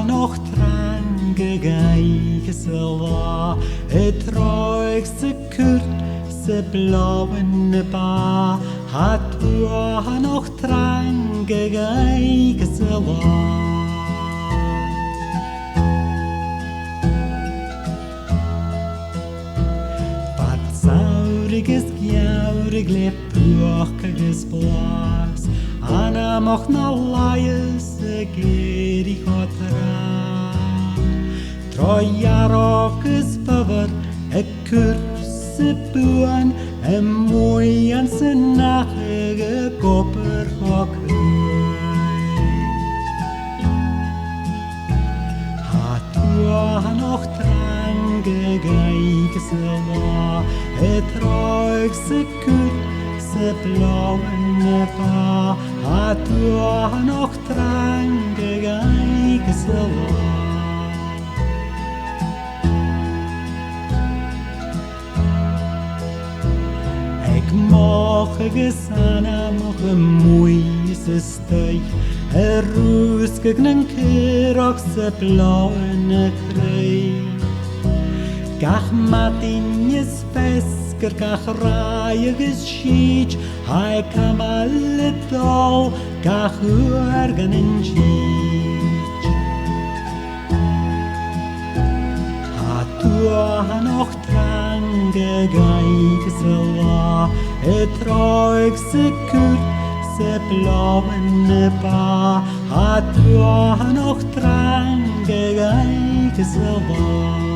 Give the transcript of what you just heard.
noch trange geige se la, et roig se kurt se blauen ba, hat noch trange geige se la. Sauriges gjaurig le puachiges blas, Anna moch na laies gerig hat Trojaroches bever kurse buan, mooi aan se nachige kopper Hat noch trange geige se la, et roig se kurt se blauen ba, hat noch trange geige se la. Ik moche gesana moche moeise steig, roeskegnen kirok se blauen kreeg. Gach matinjes fesker, gach raaiges schietsch, hai kam alle dol, gach urgen in schietsch. Hat noch trange geige se la, et roig se kurt se blauen ba, hat noch trange geige se la.